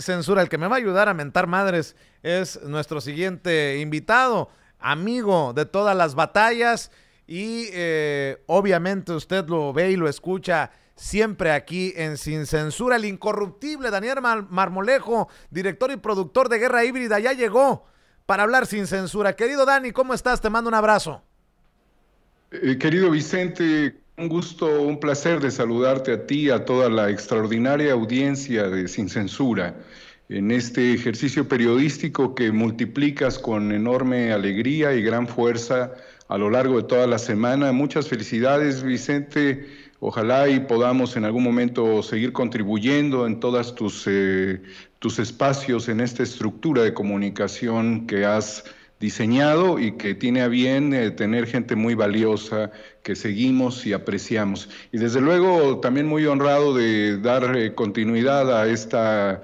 censura. El que me va a ayudar a mentar madres es nuestro siguiente invitado, amigo de todas las batallas y obviamente usted lo ve y lo escucha siempre aquí en Sin Censura, el incorruptible Daniel Marmolejo, director y productor de Guerra Híbrida, ya llegó para hablar sin censura. Querido Dani, ¿cómo estás? Te mando un abrazo. Querido Vicente, un gusto, un placer de saludarte a ti, a toda la extraordinaria audiencia de Sin Censura, en este ejercicio periodístico que multiplicas con enorme alegría y gran fuerza a lo largo de toda la semana. Muchas felicidades, Vicente. Ojalá y podamos en algún momento seguir contribuyendo en todos tus espacios, en esta estructura de comunicación que has diseñado y que tiene a bien tener gente muy valiosa que seguimos y apreciamos. Y desde luego también muy honrado de dar continuidad a esta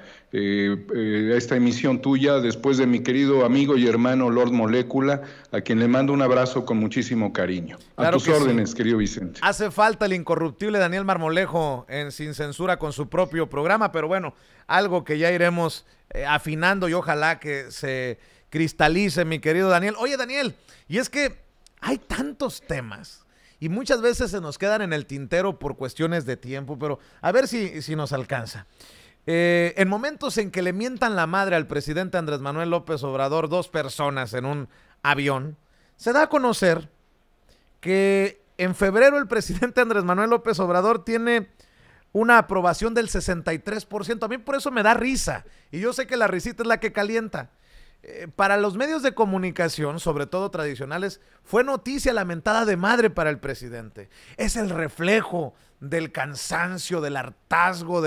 emisión tuya después de mi querido amigo y hermano Lord Molécula, a quien le mando un abrazo con muchísimo cariño. A Claro tus que sí. órdenes, querido Vicente. Hace falta el incorruptible Daniel Marmolejo en Sin Censura con su propio programa, pero bueno, algo que ya iremos afinando y ojalá que se cristalice, mi querido Daniel. Oye, Daniel, y es que hay tantos temas y muchas veces se nos quedan en el tintero por cuestiones de tiempo, pero a ver si nos alcanza. En momentos en que le mientan la madre al presidente Andrés Manuel López Obrador, dos personas en un avión, se da a conocer que en febrero el presidente Andrés Manuel López Obrador tiene una aprobación del 63%. A mí por eso me da risa, y yo sé que la risita es la que calienta. Para los medios de comunicación, sobre todo tradicionales, fue noticia lamentada de madre para el presidente. Es el reflejo del cansancio, del hartazgo,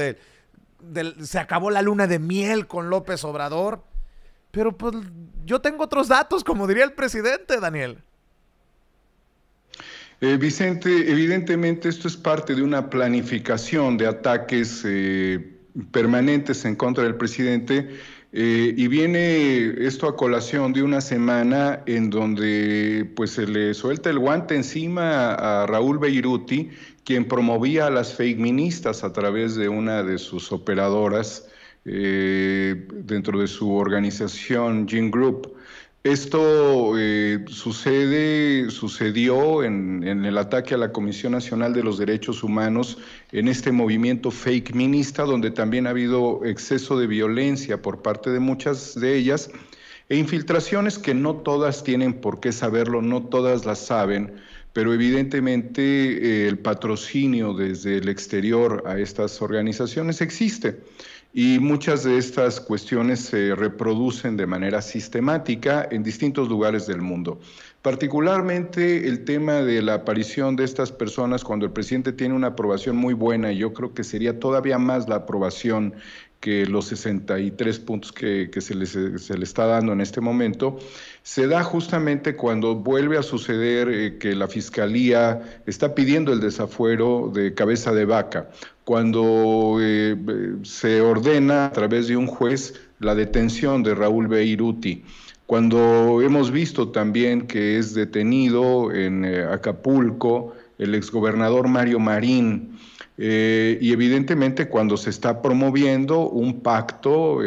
se acabó la luna de miel con López Obrador. Pero pues yo tengo otros datos, como diría el presidente, Daniel. Vicente, evidentemente esto es parte de una planificación de ataques permanentes en contra del presidente y viene esto a colación de una semana en donde pues se le suelta el guante encima a Raúl Beiruti, quien promovía a las fake ministas a través de una de sus operadoras dentro de su organización Gene Group. Esto sucedió en el ataque a la Comisión Nacional de los Derechos Humanos, en este movimiento fake minista, donde también ha habido exceso de violencia por parte de muchas de ellas, e infiltraciones que no todas tienen por qué saberlo, no todas las saben, pero evidentemente el patrocinio desde el exterior a estas organizaciones existe. Y muchas de estas cuestiones se reproducen de manera sistemática en distintos lugares del mundo. Particularmente el tema de la aparición de estas personas cuando el presidente tiene una aprobación muy buena, y yo creo que sería todavía más la aprobación que los 63 puntos que se le está dando en este momento, se da justamente cuando vuelve a suceder que la Fiscalía está pidiendo el desafuero de Cabeza de Vaca, cuando se ordena a través de un juez la detención de Raúl Beiruti, cuando hemos visto también que es detenido en Acapulco el exgobernador Mario Marín, y evidentemente cuando se está promoviendo un pacto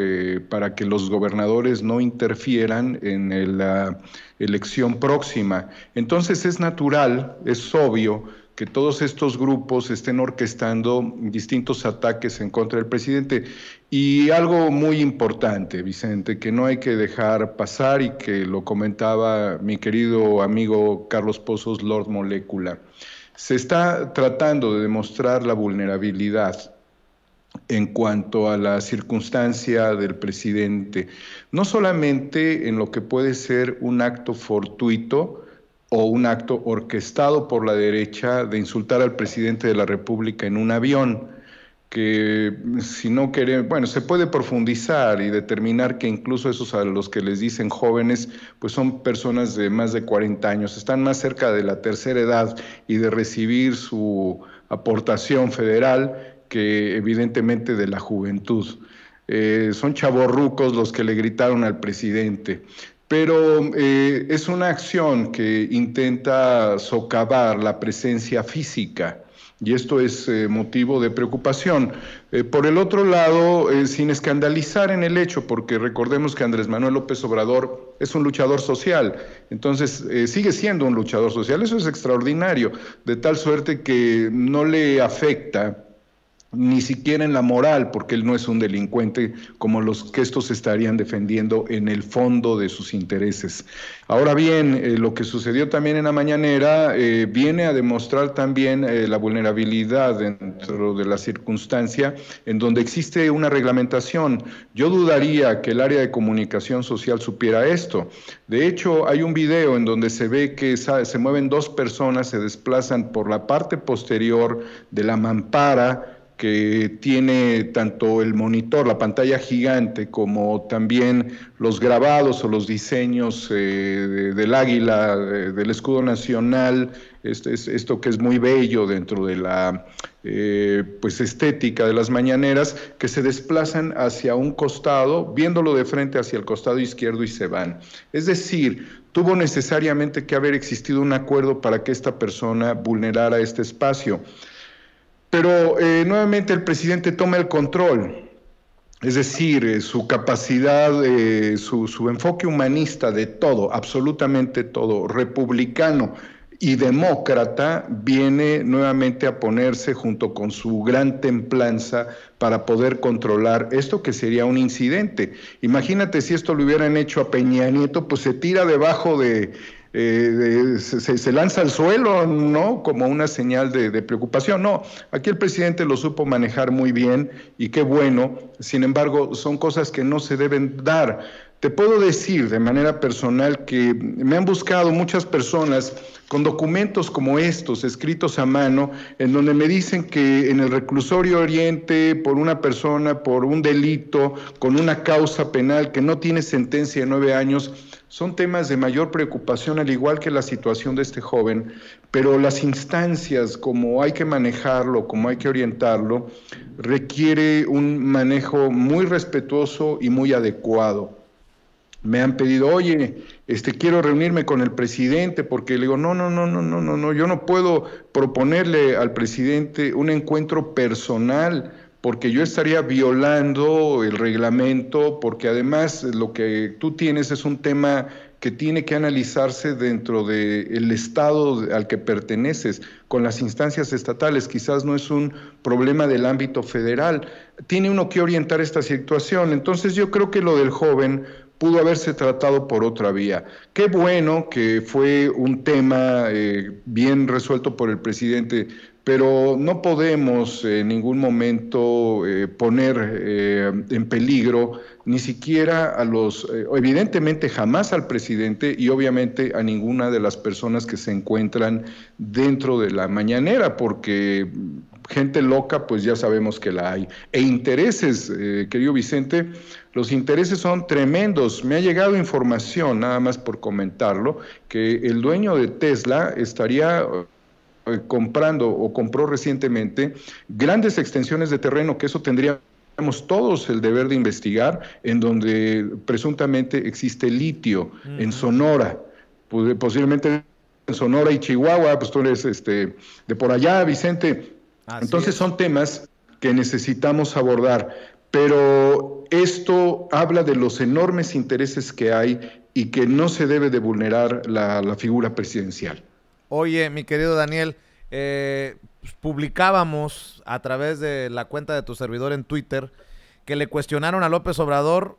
para que los gobernadores no interfieran en la elección próxima. Entonces es natural, es obvio que todos estos grupos estén orquestando distintos ataques en contra del presidente. Y algo muy importante, Vicente, que no hay que dejar pasar y que lo comentaba mi querido amigo Carlos Pozos, Lord Molécula. Se está tratando de demostrar la vulnerabilidad en cuanto a la circunstancia del presidente, no solamente en lo que puede ser un acto fortuito o un acto orquestado por la derecha de insultar al presidente de la República en un avión, que si no queremos, bueno, se puede profundizar y determinar que incluso esos a los que les dicen jóvenes, pues son personas de más de 40 años, están más cerca de la tercera edad y de recibir su aportación federal que evidentemente de la juventud. Son chavorrucos los que le gritaron al presidente. Pero es una acción que intenta socavar la presencia física y esto es motivo de preocupación. Por el otro lado, sin escandalizar en el hecho, porque recordemos que Andrés Manuel López Obrador es un luchador social, entonces sigue siendo un luchador social, eso es extraordinario, de tal suerte que no le afecta ni siquiera en la moral, porque él no es un delincuente como los que estos estarían defendiendo en el fondo de sus intereses. Ahora bien, lo que sucedió también en la mañanera viene a demostrar también la vulnerabilidad dentro de la circunstancia en donde existe una reglamentación. Yo dudaría que el área de comunicación social supiera esto. De hecho, hay un video en donde se ve que se mueven dos personas, se desplazan por la parte posterior de la mampara, que tiene tanto el monitor, la pantalla gigante, como también los grabados o los diseños del águila, del escudo nacional, esto que es muy bello dentro de la pues estética de las mañaneras, que se desplazan hacia un costado, viéndolo de frente hacia el costado izquierdo y se van. Es decir, tuvo necesariamente que haber existido un acuerdo para que esta persona vulnerara este espacio. Pero nuevamente el presidente toma el control, es decir, su capacidad, su enfoque humanista de todo, absolutamente todo, republicano y demócrata, viene nuevamente a ponerse junto con su gran templanza para poder controlar esto que sería un incidente. Imagínate si esto lo hubieran hecho a Peña Nieto, pues se tira debajo se lanza al suelo, ¿no? Como una señal de preocupación. No, aquí el presidente lo supo manejar muy bien y qué bueno. Sin embargo, son cosas que no se deben dar. Te puedo decir de manera personal que me han buscado muchas personas con documentos como estos, escritos a mano, en donde me dicen que en el reclusorio Oriente, por una persona, por un delito, con una causa penal que no tiene sentencia de 9 años, son temas de mayor preocupación, al igual que la situación de este joven, pero las instancias, como hay que manejarlo, como hay que orientarlo, requiere un manejo muy respetuoso y muy adecuado. Me han pedido, oye, quiero reunirme con el presidente, porque le digo, no, yo no puedo proponerle al presidente un encuentro personal, porque yo estaría violando el reglamento, porque además lo que tú tienes es un tema que tiene que analizarse dentro del estado al que perteneces, con las instancias estatales, quizás no es un problema del ámbito federal, tiene uno que orientar esta situación. Entonces yo creo que lo del joven pudo haberse tratado por otra vía. Qué bueno que fue un tema bien resuelto por el presidente, pero no podemos en ningún momento poner en peligro ni siquiera a evidentemente jamás al presidente y obviamente a ninguna de las personas que se encuentran dentro de la mañanera, porque gente loca pues ya sabemos que la hay. E intereses, querido Vicente, los intereses son tremendos. Me ha llegado información, nada más por comentarlo, que el dueño de Tesla estaría comprando o compró recientemente grandes extensiones de terreno, que eso tendríamos todos el deber de investigar, en donde presuntamente existe litio en Sonora, posiblemente en Sonora y Chihuahua, pues tú eres de por allá, Vicente. Así Entonces es. son temas que necesitamos abordar, pero esto habla de los enormes intereses que hay y que no se debe de vulnerar la figura presidencial. Oye, mi querido Daniel, publicábamos a través de la cuenta de tu servidor en Twitter que le cuestionaron a López Obrador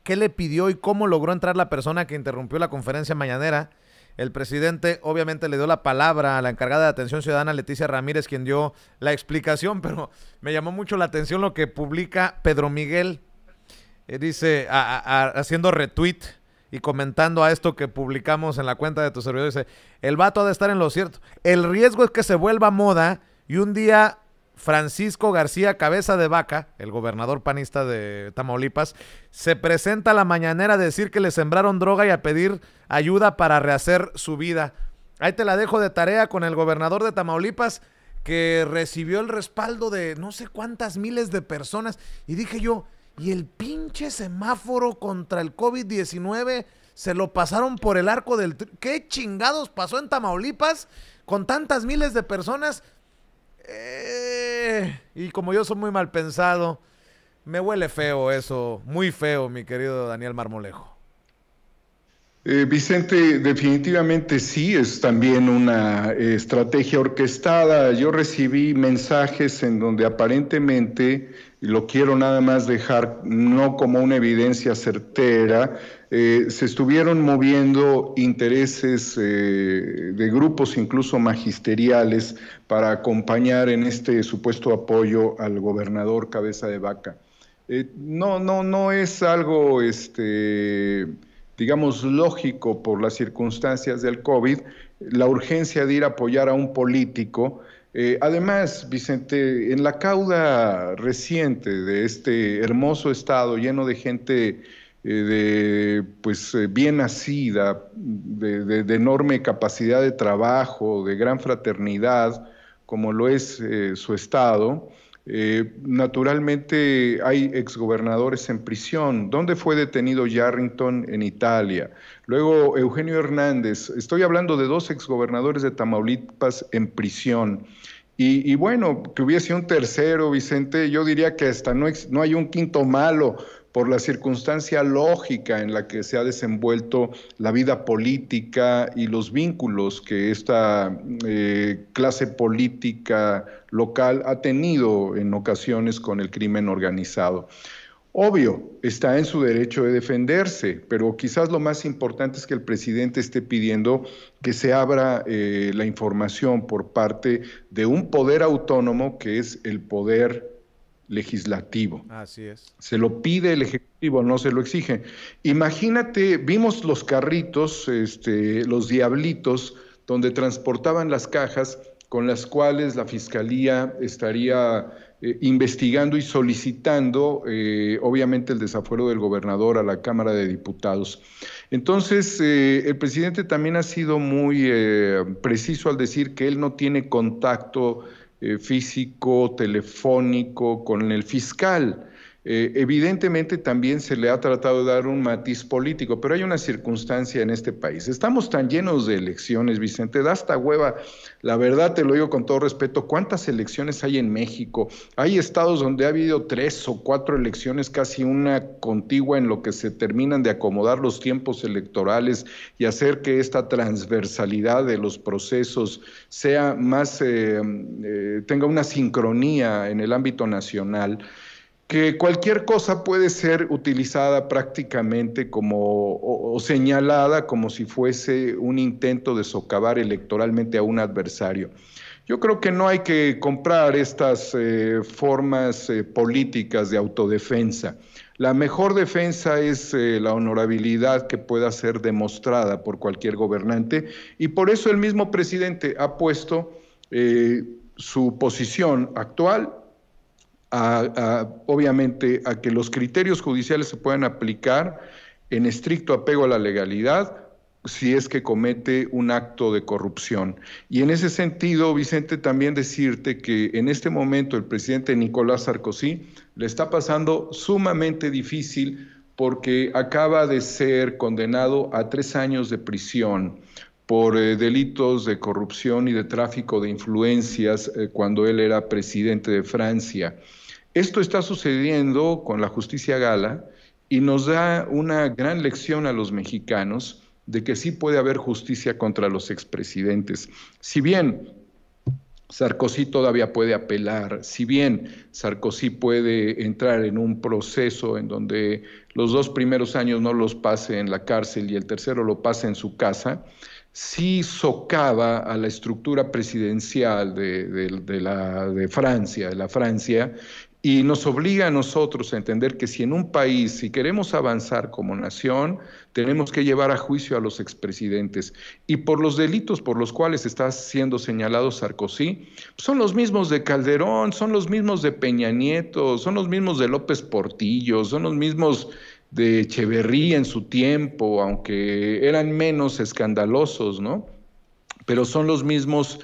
qué le pidió y cómo logró entrar la persona que interrumpió la conferencia mañanera. El presidente obviamente le dio la palabra a la encargada de atención ciudadana, Leticia Ramírez, quien dio la explicación, pero me llamó mucho la atención lo que publica Pedro Miguel, dice, haciendo retweet y comentando a esto que publicamos en la cuenta de tu servidor, dice, el vato ha de estar en lo cierto, el riesgo es que se vuelva moda y un día Francisco García Cabeza de Vaca, el gobernador panista de Tamaulipas, se presenta a la mañanera a decir que le sembraron droga y a pedir ayuda para rehacer su vida. Ahí te la dejo de tarea con el gobernador de Tamaulipas, que recibió el respaldo de no sé cuántas miles de personas. Y dije yo, y el pinche semáforo contra el COVID-19 se lo pasaron por el arco del... ¿Qué chingados pasó en Tamaulipas con tantas miles de personas? Y como yo soy muy mal pensado, me huele feo eso, muy feo, mi querido Daniel Marmolejo. Vicente, definitivamente sí, es también una estrategia orquestada. Yo recibí mensajes en donde aparentemente, y lo quiero nada más dejar no como una evidencia certera, se estuvieron moviendo intereses de grupos incluso magisteriales para acompañar en este supuesto apoyo al gobernador Cabeza de Vaca. No es algo, digamos, lógico por las circunstancias del COVID, la urgencia de ir a apoyar a un político. Además, Vicente, en la cauda reciente de este hermoso estado lleno de gente bien nacida, de enorme capacidad de trabajo, de gran fraternidad, como lo es su estado, naturalmente hay exgobernadores en prisión. ¿Dónde fue detenido Yarrington? En Italia. Luego Eugenio Hernández. Estoy hablando de dos exgobernadores de Tamaulipas en prisión. Y bueno, que hubiese un tercero, Vicente, yo diría que hasta no hay un quinto malo por la circunstancia lógica en la que se ha desenvuelto la vida política y los vínculos que esta clase política local ha tenido en ocasiones con el crimen organizado. Obvio, está en su derecho de defenderse, pero quizás lo más importante es que el presidente esté pidiendo que se abra la información por parte de un poder autónomo que es el poder legislativo. Así es. Se lo pide el Ejecutivo, no se lo exige. Imagínate, vimos los carritos, los diablitos, donde transportaban las cajas con las cuales la Fiscalía estaría investigando y solicitando, obviamente, el desafuero del gobernador a la Cámara de Diputados. Entonces, el presidente también ha sido muy preciso al decir que él no tiene contacto físico, telefónico con el fiscal. Evidentemente también se le ha tratado de dar un matiz político, pero hay una circunstancia en este país. Estamos tan llenos de elecciones, Vicente, da hasta hueva. La verdad, te lo digo con todo respeto, ¿cuántas elecciones hay en México? Hay estados donde ha habido 3 o 4 elecciones, casi una contigua, en lo que se terminan de acomodar los tiempos electorales y hacer que esta transversalidad de los procesos sea más, tenga una sincronía en el ámbito nacional, que cualquier cosa puede ser utilizada prácticamente como o señalada como si fuese un intento de socavar electoralmente a un adversario. Yo creo que no hay que comprar estas formas políticas de autodefensa. La mejor defensa es la honorabilidad que pueda ser demostrada por cualquier gobernante, y por eso el mismo presidente ha puesto su posición actual obviamente a que los criterios judiciales se puedan aplicar en estricto apego a la legalidad si es que comete un acto de corrupción. Y en ese sentido, Vicente, también decirte que en este momento el presidente Nicolás Sarkozy le está pasando sumamente difícil porque acaba de ser condenado a 3 años de prisión por delitos de corrupción y de tráfico de influencias cuando él era presidente de Francia. Esto está sucediendo con la justicia gala y nos da una gran lección a los mexicanos de que sí puede haber justicia contra los expresidentes. Si bien Sarkozy todavía puede apelar, si bien Sarkozy puede entrar en un proceso en donde los 2 primeros años no los pase en la cárcel y el tercero lo pase en su casa, sí socava a la estructura presidencial de Francia, y nos obliga a nosotros a entender que si en un país, si queremos avanzar como nación, tenemos que llevar a juicio a los expresidentes. Y por los delitos por los cuales está siendo señalado Sarkozy, son los mismos de Calderón, son los mismos de Peña Nieto, son los mismos de López Portillo, son los mismos de Echeverría en su tiempo, aunque eran menos escandalosos, ¿no? Pero son los mismos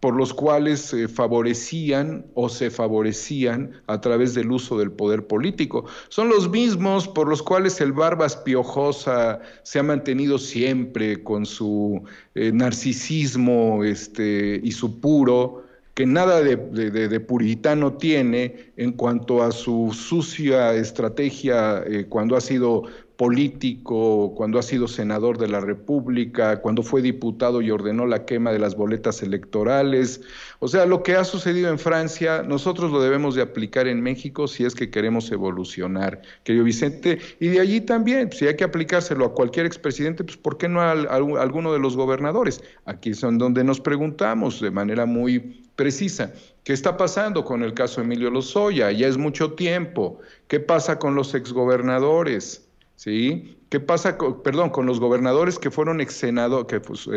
por los cuales favorecían o se favorecían a través del uso del poder político. Son los mismos por los cuales el Barbas Piojosa se ha mantenido siempre con su narcisismo y su puro, que nada de puritano tiene en cuanto a su sucia estrategia cuando ha sido político, cuando ha sido senador de la República, cuando fue diputado y ordenó la quema de las boletas electorales. O sea, lo que ha sucedido en Francia, nosotros lo debemos de aplicar en México si es que queremos evolucionar, querido Vicente, y de allí también, si hay que aplicárselo a cualquier expresidente, pues ¿por qué no a alguno de los gobernadores? Aquí es donde nos preguntamos de manera muy precisa, ¿qué está pasando con el caso Emilio Lozoya? Ya es mucho tiempo. ¿Qué pasa con los exgobernadores? ¿Sí? ¿Qué pasa con los gobernadores que fueron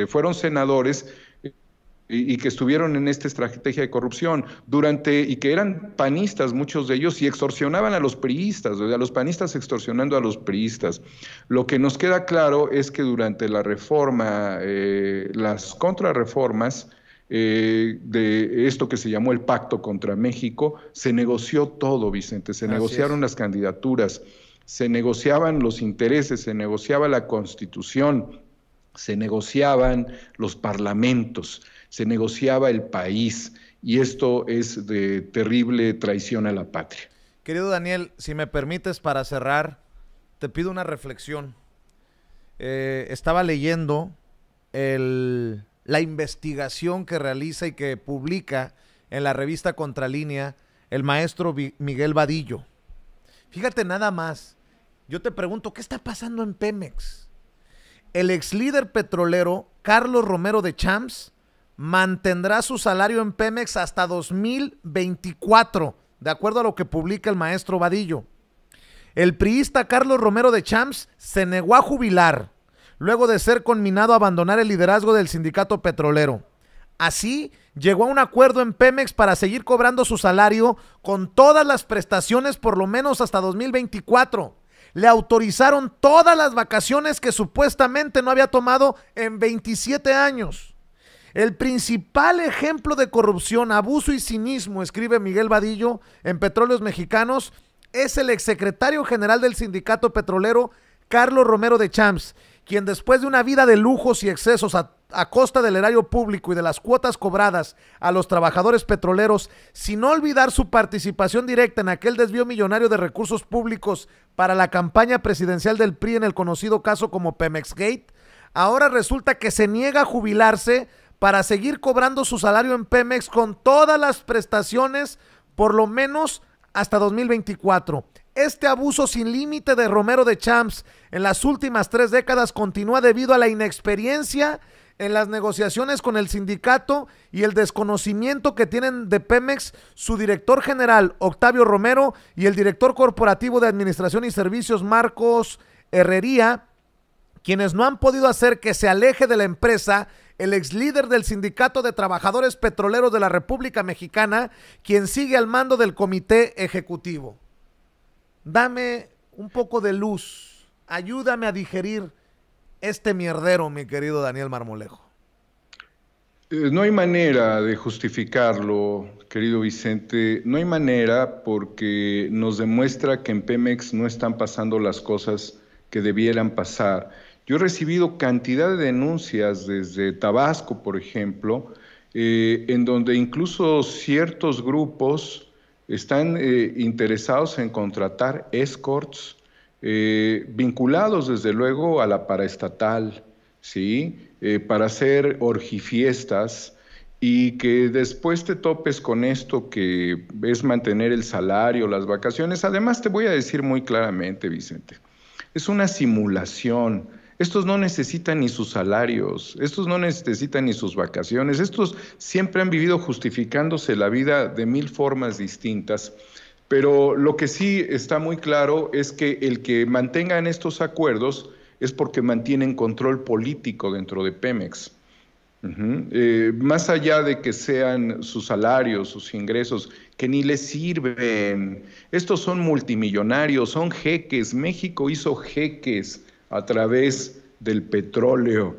fueron senadores y que estuvieron en esta estrategia de corrupción y que eran panistas muchos de ellos y extorsionaban a los priistas, o sea, los panistas extorsionando a los priistas? Lo que nos queda claro es que durante la reforma, las contrarreformas, de esto que se llamó el Pacto contra México, se negoció todo, Vicente, se negociaron las candidaturas, se negociaban los intereses, se negociaba la Constitución, se negociaban los parlamentos, se negociaba el país, y esto es de terrible traición a la patria. Querido Daniel, si me permites, para cerrar, te pido una reflexión. Estaba leyendo la investigación que realiza y que publica en la revista Contralínea el maestro Miguel Vadillo. Fíjate nada más. Yo te pregunto, ¿qué está pasando en Pemex? El ex líder petrolero Carlos Romero de Champs mantendrá su salario en Pemex hasta 2024, de acuerdo a lo que publica el maestro Vadillo. El priista Carlos Romero de Champs se negó a jubilar luego de ser conminado a abandonar el liderazgo del sindicato petrolero. Así, llegó a un acuerdo en Pemex para seguir cobrando su salario con todas las prestaciones por lo menos hasta 2024. Le autorizaron todas las vacaciones que supuestamente no había tomado en 27 años. El principal ejemplo de corrupción, abuso y cinismo, escribe Miguel Vadillo en Petróleos Mexicanos, es el exsecretario general del sindicato petrolero, Carlos Romero de Champs, quien después de una vida de lujos y excesos a costa del erario público y de las cuotas cobradas a los trabajadores petroleros, sin olvidar su participación directa en aquel desvío millonario de recursos públicos para la campaña presidencial del PRI en el conocido caso como Pemexgate, ahora resulta que se niega a jubilarse para seguir cobrando su salario en Pemex con todas las prestaciones por lo menos hasta 2024. Este abuso sin límite de Romero de Champs en las últimas 3 décadas continúa debido a la inexperiencia en las negociaciones con el sindicato y el desconocimiento que tienen de Pemex su director general Octavio Romero y el director corporativo de Administración y Servicios Marcos Herrería, quienes no han podido hacer que se aleje de la empresa el ex líder del Sindicato de Trabajadores Petroleros de la República Mexicana, quien sigue al mando del comité ejecutivo. Dame un poco de luz, ayúdame a digerir este mierdero, mi querido Daniel Marmolejo. No hay manera de justificarlo, querido Vicente, no hay manera, porque nos demuestra que en Pemex no están pasando las cosas que debieran pasar. Yo he recibido cantidad de denuncias desde Tabasco, por ejemplo, en donde incluso ciertos grupos están interesados en contratar escorts vinculados desde luego a la paraestatal, ¿sí? Para hacer orgifiestas, y que después te topes con esto que es mantener el salario, las vacaciones. Además, te voy a decir muy claramente, Vicente, es una simulación. Estos no necesitan ni sus salarios, estos no necesitan ni sus vacaciones, estos siempre han vivido justificándose la vida de 1000 formas distintas, pero lo que sí está muy claro es que el que mantengan estos acuerdos es porque mantienen control político dentro de Pemex. Más allá de que sean sus salarios, sus ingresos, que ni les sirven, estos son multimillonarios, son jeques. México hizo jeques a través del petróleo.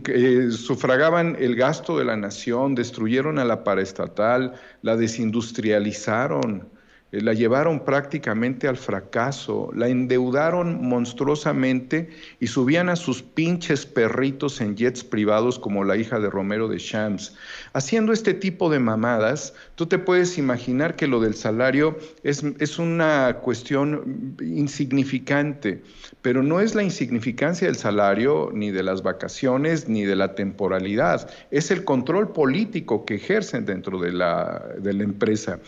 que sufragaban el gasto de la nación, destruyeron a la paraestatal, la desindustrializaron, la llevaron prácticamente al fracaso, la endeudaron monstruosamente y subían a sus pinches perritos en jets privados como la hija de Romero de Champs. Haciendo este tipo de mamadas, tú te puedes imaginar que lo del salario es una cuestión insignificante, pero no es la insignificancia del salario, ni de las vacaciones, ni de la temporalidad, es el control político que ejercen dentro de la empresa.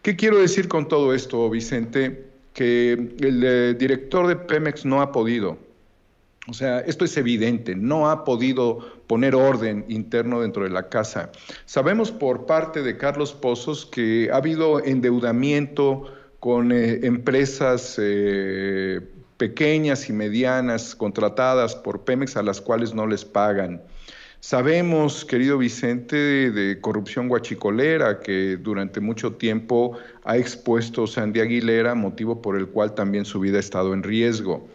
¿Qué quiero decir con todo esto, Vicente? Que el director de Pemex no ha podido, o sea, esto es evidente, no ha podido poner orden interno dentro de la casa. Sabemos por parte de Carlos Pozos que ha habido endeudamiento con empresas pequeñas y medianas contratadas por Pemex a las cuales no les pagan. Sabemos, querido Vicente, de corrupción guachicolera que durante mucho tiempo ha expuesto Sandy Aguilera, motivo por el cual también su vida ha estado en riesgo.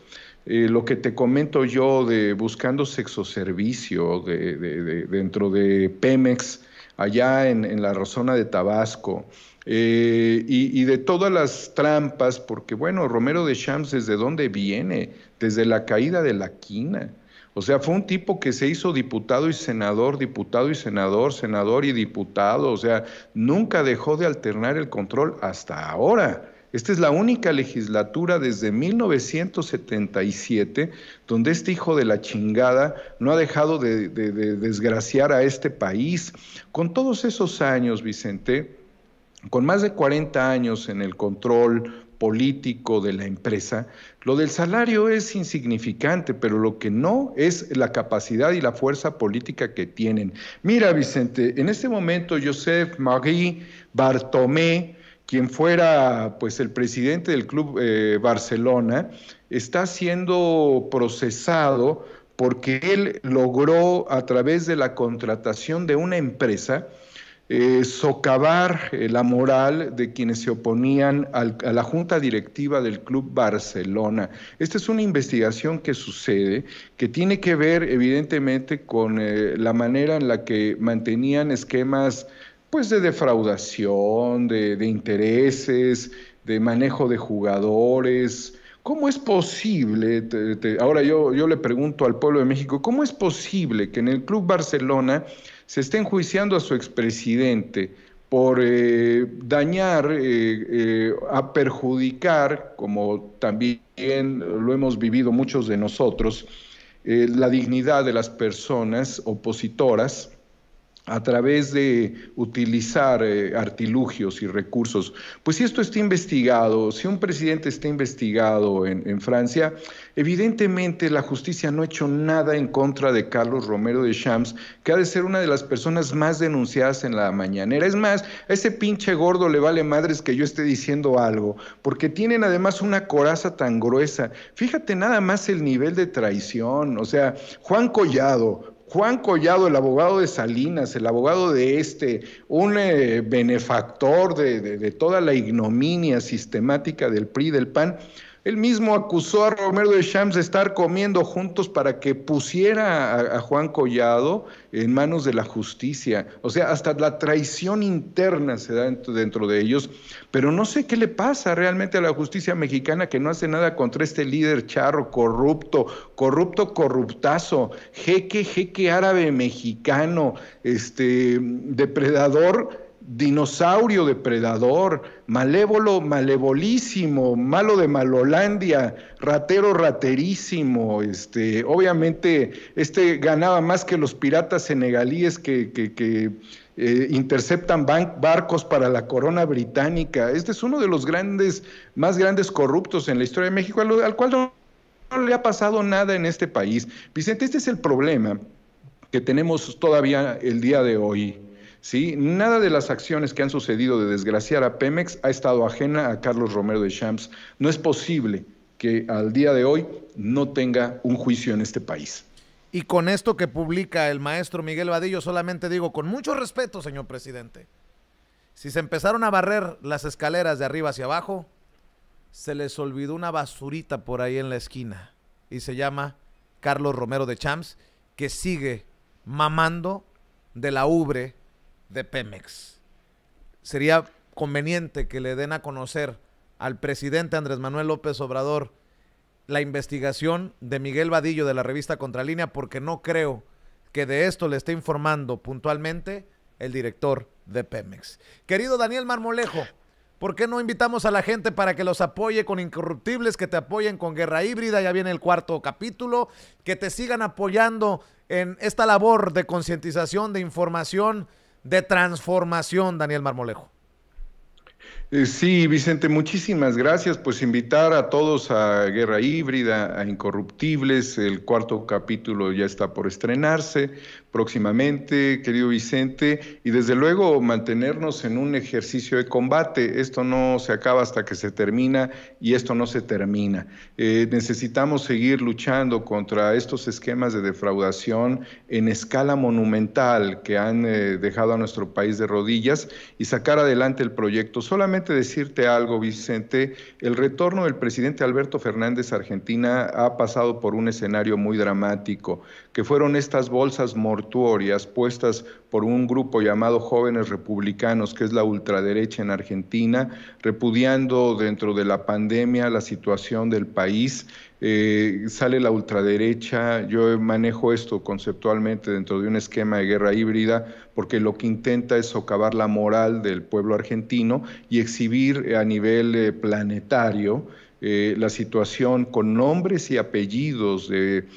Lo que te comento yo de buscando sexoservicio dentro de Pemex, allá en la zona de Tabasco, y de todas las trampas, porque bueno, Romero de Champs, ¿desde dónde viene? Desde la caída de la quina. O sea, fue un tipo que se hizo diputado y senador, senador y diputado. O sea, nunca dejó de alternar el control hasta ahora. Esta es la única legislatura desde 1977 donde este hijo de la chingada no ha dejado de desgraciar a este país. Con todos esos años, Vicente, con más de 40 años en el control político de la empresa, lo del salario es insignificante, pero lo que no es la capacidad y la fuerza política que tienen. Mira, Vicente, en este momento Josep Marie Bartomé, quien fuera pues el presidente del Club Barcelona, está siendo procesado porque él logró, a través de la contratación de una empresa, socavar la moral de quienes se oponían a la junta directiva del Club Barcelona. Esta es una investigación que sucede, que tiene que ver evidentemente con la manera en la que mantenían esquemas pues de defraudación, de intereses, de manejo de jugadores. ¿Cómo es posible, ahora yo le pregunto al pueblo de México, ¿cómo es posible que en el Club Barcelona se esté enjuiciando a su expresidente por dañar, a perjudicar, como también lo hemos vivido muchos de nosotros, la dignidad de las personas opositoras a través de utilizar artilugios y recursos? Pues si esto está investigado, si un presidente está investigado en Francia, evidentemente la justicia no ha hecho nada en contra de Carlos Romero de Champs, que ha de ser una de las personas más denunciadas en la mañanera. Es más, a ese pinche gordo le vale madres que yo esté diciendo algo, porque tienen además una coraza tan gruesa. Fíjate nada más el nivel de traición, o sea, Juan Collado, el abogado de Salinas, el abogado de un benefactor de toda la ignominia sistemática del PRI y del PAN, él mismo acusó a Romero de Champs de estar comiendo juntos para que pusiera a Juan Collado en manos de la justicia. O sea, hasta la traición interna se da dentro de ellos, pero no sé qué le pasa realmente a la justicia mexicana, que no hace nada contra este líder charro, corruptazo, jeque árabe mexicano, depredador, dinosaurio depredador, malévolo, malevolísimo, malo de Malolandia, ratero, raterísimo. Obviamente, ganaba más que los piratas senegalíes que interceptan barcos para la corona británica. Este es uno de los más grandes corruptos en la historia de México, al cual no le ha pasado nada en este país. Vicente, este es el problema que tenemos todavía el día de hoy. ¿Sí? Nada de las acciones que han sucedido de desgraciar a Pemex ha estado ajena a Carlos Romero de Champs. No es posible que al día de hoy no tenga un juicio en este país. Y con esto que publica el maestro Miguel Vadillo, solamente digo, con mucho respeto, señor presidente, si se empezaron a barrer las escaleras de arriba hacia abajo, se les olvidó una basurita por ahí en la esquina y se llama Carlos Romero de Champs, que sigue mamando de la ubre de Pemex. Sería conveniente que le den a conocer al presidente Andrés Manuel López Obrador la investigación de Miguel Vadillo de la revista Contralínea, porque no creo que de esto le esté informando puntualmente el director de Pemex. Querido Daniel Marmolejo, ¿por qué no invitamos a la gente para que los apoye con Incorruptibles, que te apoyen con Guerra Híbrida? Ya viene el 4º capítulo, que te sigan apoyando en esta labor de concientización, de información, de transformación, Daniel Marmolejo. Sí, Vicente, muchísimas gracias. Pues invitar a todos a Guerra Híbrida, a Incorruptibles. El 4º capítulo ya está por estrenarse próximamente, querido Vicente, y desde luego mantenernos en un ejercicio de combate. Esto no se acaba hasta que se termina y esto no se termina. Necesitamos seguir luchando contra estos esquemas de defraudación en escala monumental que han dejado a nuestro país de rodillas y sacar adelante el proyecto. Solamente decirte algo, Vicente, el retorno del presidente Alberto Fernández a Argentina ha pasado por un escenario muy dramático, que fueron estas bolsas mortuorias puestas por un grupo llamado Jóvenes Republicanos, que es la ultraderecha en Argentina, repudiando dentro de la pandemia la situación del país. Sale la ultraderecha. Yo manejo esto conceptualmente dentro de un esquema de guerra híbrida, porque lo que intenta es socavar la moral del pueblo argentino y exhibir a nivel planetario la situación con nombres y apellidos de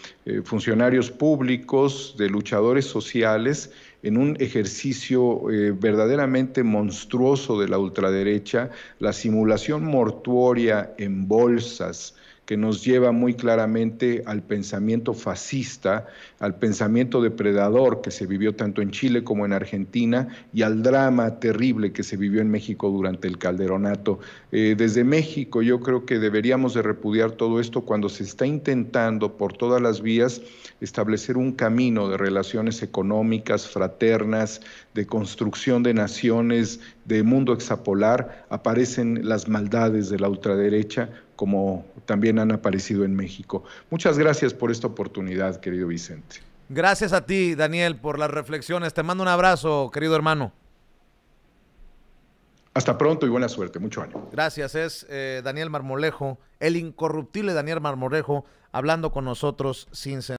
funcionarios públicos, de luchadores sociales, en un ejercicio verdaderamente monstruoso de la ultraderecha, la simulación mortuoria en bolsas, que nos lleva muy claramente al pensamiento fascista, al pensamiento depredador que se vivió tanto en Chile como en Argentina y al drama terrible que se vivió en México durante el Calderonato. Desde México yo creo que deberíamos de repudiar todo esto cuando se está intentando por todas las vías establecer un camino de relaciones económicas, fraternas, de construcción de naciones, de mundo hexapolar. Aparecen las maldades de la ultraderecha, como también han aparecido en México. Muchas gracias por esta oportunidad, querido Vicente. Gracias a ti, Daniel, por las reflexiones. Te mando un abrazo, querido hermano. Hasta pronto y buena suerte. Mucho ánimo. Gracias. Es Daniel Marmolejo, el incorruptible Daniel Marmolejo, hablando con nosotros sin censura.